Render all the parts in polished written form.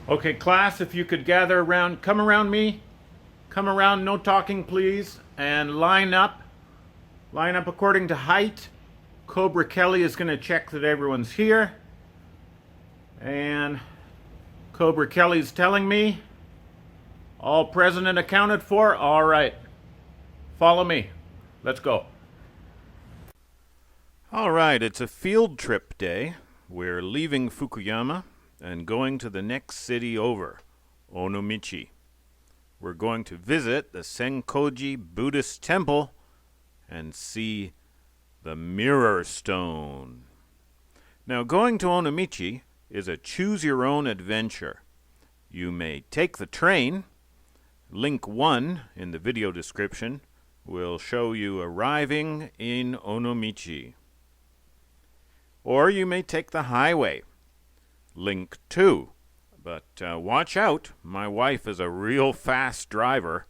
Okay, class, if you could gather around, come around me. Come around, no talking, please. And line up. Line up according to height. Cobra Kelly is going to check that everyone's here. And Cobra Kelly's telling me all present and accounted for. All right. Follow me. Let's go. All right, it's a field trip day. We're leaving Fukuyama and going to the next city over, Onomichi. We're going to visit the Senkoji Buddhist temple and see the Mirror Stone. Now, going to Onomichi is a choose-your-own adventure. You may take the train. Link 1 in the video description will show you arriving in Onomichi. Or you may take the highway. Link 2. But watch out, my wife is a real fast driver.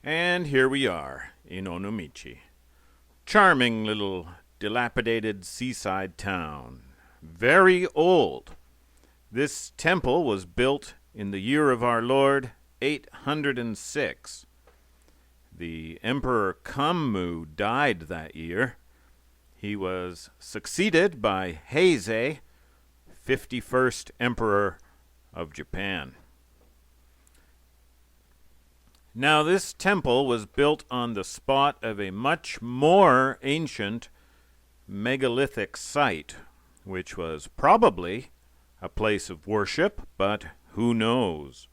And here we are in Onomichi. Charming little dilapidated seaside town. Very old. This temple was built in the year of our Lord 806. The Emperor Kammu died that year. He was succeeded by Heisei, 51st Emperor of Japan. Now, this temple was built on the spot of a much more ancient megalithic site, which was probably a place of worship, but who knows?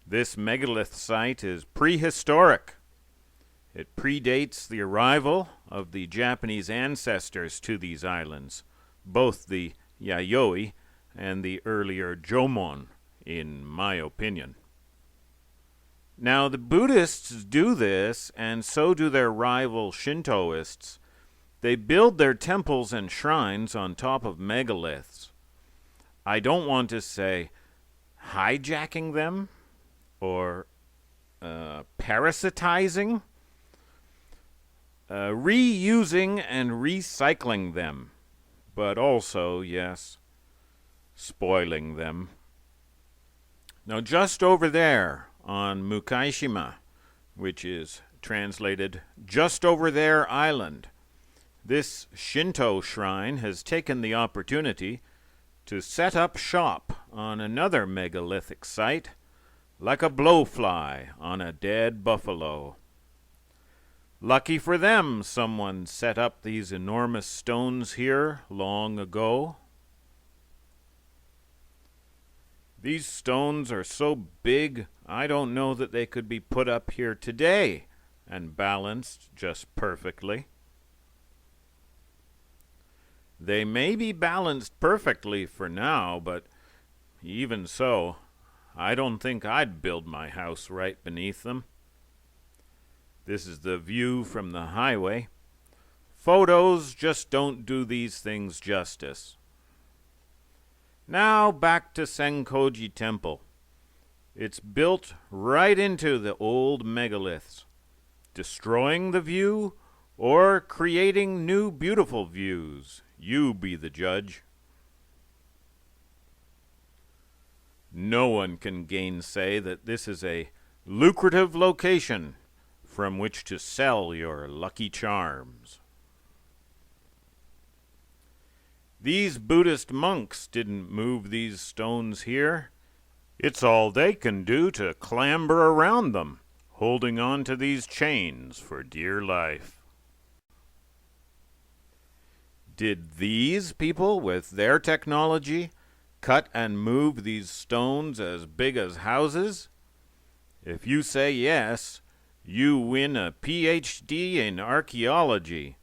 This megalith site is prehistoric. It predates the arrival of the Japanese ancestors to these islands, both the Yayoi and the earlier Jomon, in my opinion. Now, the Buddhists do this, and so do their rival Shintoists. They build their temples and shrines on top of megaliths. I don't want to say hijacking them or parasitizing, reusing and recycling them, but also, yes, spoiling them. Now, just over there on Mukaishima, which is translated just over there island, this Shinto shrine has taken the opportunity to set up shop on another megalithic site, like a blowfly on a dead buffalo. Lucky for them, someone set up these enormous stones here long ago. These stones are so big, I don't know that they could be put up here today and balanced just perfectly. They may be balanced perfectly for now, but even so, I don't think I'd build my house right beneath them. This is the view from the highway. Photos just don't do these things justice. Now back to Senkoji Temple. It's built right into the old megaliths, destroying the view or creating new beautiful views. You be the judge. No one can gainsay that this is a lucrative location from which to sell your lucky charms. These Buddhist monks didn't move these stones here. It's all they can do to clamber around them, holding on to these chains for dear life. Did these people, with their technology, cut and move these stones as big as houses? If you say yes, you win a PhD in archaeology.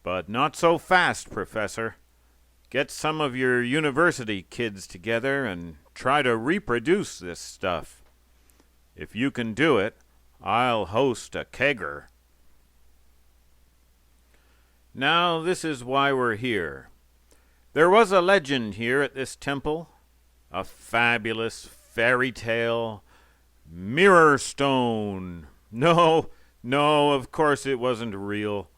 But not so fast, Professor. Get some of your university kids together and try to reproduce this stuff. If you can do it, I'll host a kegger. Now, this is why we're here. There was a legend here at this temple, a fabulous fairy tale mirror stone. No, of course it wasn't real.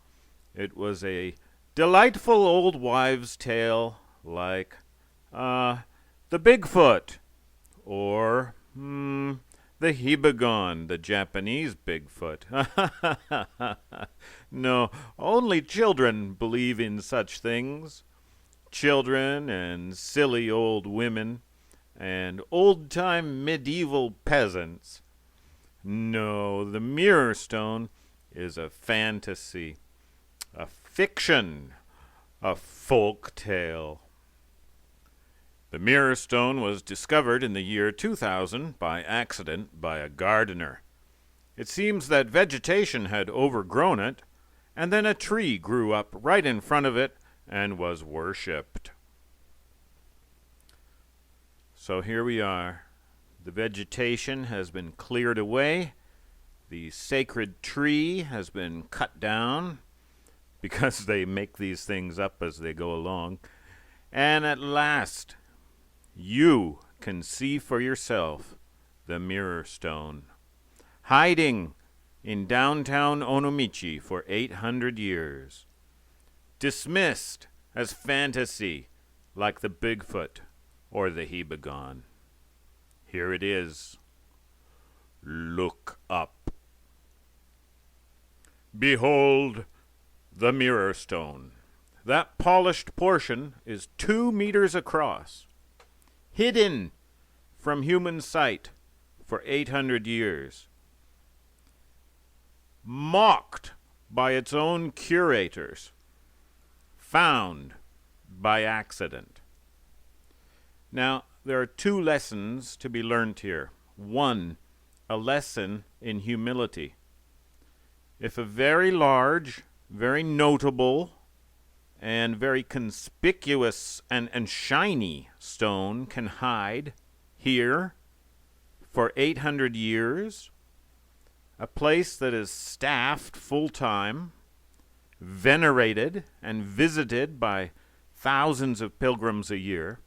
It was a delightful old wives' tale, like The Bigfoot, or the Hibagon, the Japanese Bigfoot. No, only children believe in such things. Children and silly old women and old-time medieval peasants. No, the Mirror Stone is a fantasy, a fiction, a folk tale. The Mirror Stone was discovered in the year 2000 by accident by a gardener. It seems that vegetation had overgrown it, and then a tree grew up right in front of it and was worshipped. So here we are. The vegetation has been cleared away. The sacred tree has been cut down because they make these things up as they go along. And at last, you can see for yourself the Mirror Stone, hiding in downtown Onomichi for 800 years, dismissed as fantasy like the Bigfoot or the Hibagon. Here it is. Look up. Behold the Mirror Stone. That polished portion is 2 meters across, hidden from human sight for 800 years, mocked by its own curators, found by accident. Now, there are 2 lessons to be learned here. 1, a lesson in humility. If a very large, very notable, and very conspicuous and shiny stone can hide here for 800 years, a place that is staffed full-time, venerated and visited by thousands of pilgrims a year,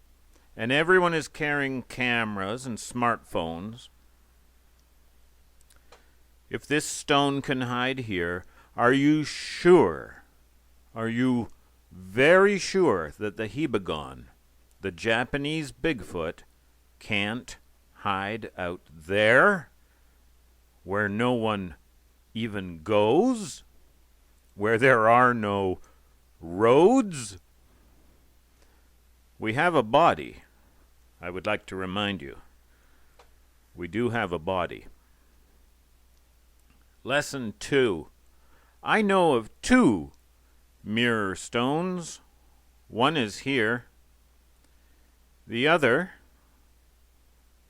and everyone is carrying cameras and smartphones. If this stone can hide here, are you sure? Are you very sure that the Hibagon, the Japanese Bigfoot, can't hide out there, where no one even goes, where there are no roads? We have a body. I would like to remind you. We do have a body. Lesson 2. I know of 2 mirror stones. One is here. The other,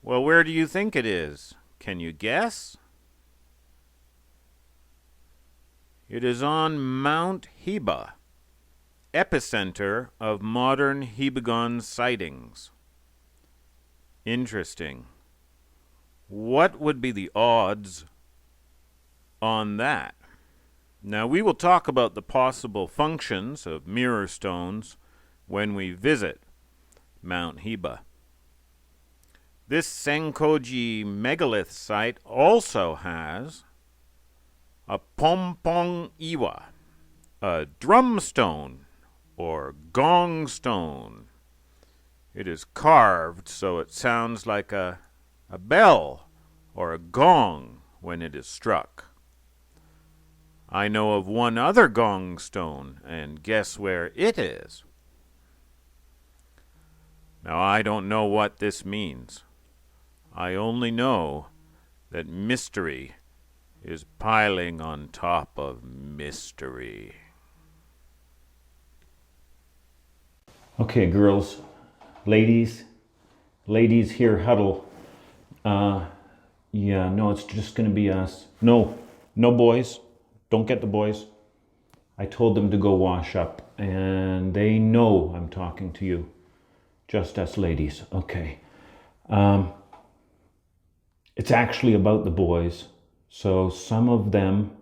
well, where do you think it is? Can you guess? It is on Mount Hiba, epicenter of modern Hibagon sightings. Interesting. What would be the odds on that? Now, we will talk about the possible functions of mirror stones when we visit Mount Hiba. This Senkoji megalith site also has a pompong iwa, a drum stone or gong stone. It is carved so it sounds like a bell or a gong when it is struck. I know of one other gong stone, and guess where it is? Now, I don't know what this means. I only know that mystery is piling on top of mystery. Okay, girls, ladies here huddle. No, it's just gonna be us. No boys. Don't get the boys. I told them to go wash up, and they know I'm talking to you. Just us ladies. Okay. It's actually about the boys. So some of them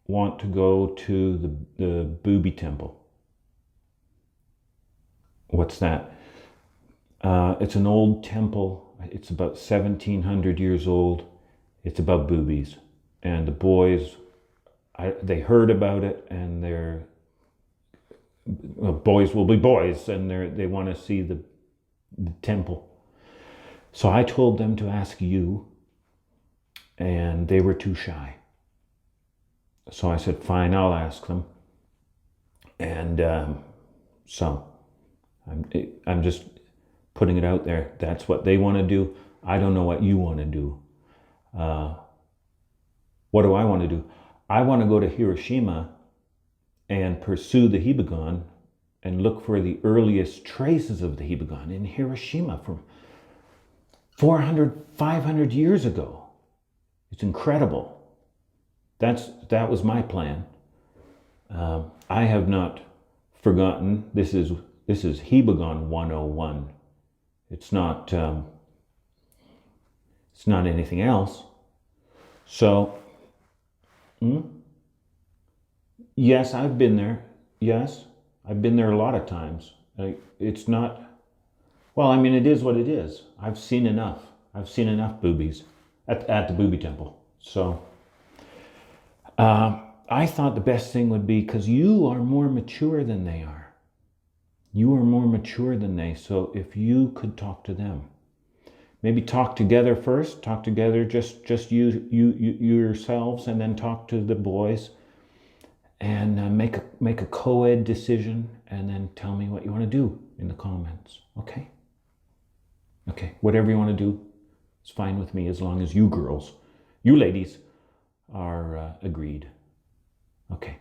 want to go to the booby temple. What's that? It's an old temple. It's about 1700 years old. It's about boobies. And the boys, they heard about it, and boys will be boys, and they want to see the temple. So I told them to ask you, and they were too shy. So I said, fine, I'll ask them. And so I'm just putting it out there. That's what they want to do. I don't know what you want to do. What do I want to do? I want to go to Hiroshima and pursue the Hibagon and look for the earliest traces of the Hibagon in Hiroshima from 400, 500 years ago. It's incredible. That was my plan. I have not forgotten. This is Hibagon 101. It's not anything else. So, yes, I've been there. Yes, I've been there a lot of times. It's not. Well, I mean, it is what it is. I've seen enough. I've seen enough boobies at the booby temple. So, I thought the best thing would be, because you are more mature than they are. You are more mature than they. So if you could talk to them, maybe talk together first. Talk together, just you yourselves, and then talk to the boys, and make a co-ed decision, and then tell me what you want to do in the comments. Okay. Okay. Whatever you want to do, it's fine with me, as long as you girls, you ladies, are agreed. Okay.